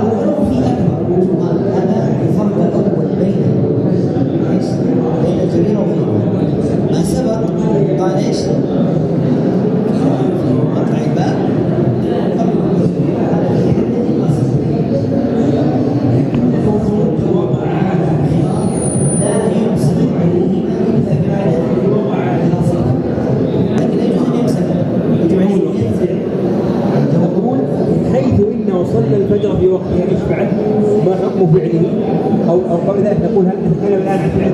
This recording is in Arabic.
ولو في أكبر هذا الفرق الأول بين الكبيرة والصغيرة. ما سبق قال إيش؟ في مقطع الباب لا يمسك عليه إلا بعدد الأصابع، لكن لا يجوز أن يمسك يقول حيث إن وصلنا الفجر في وقتها ايش بعد؟ ما حكم فعله؟ أو قبل ذلك نقول هل نتكلم الآن عن فعل؟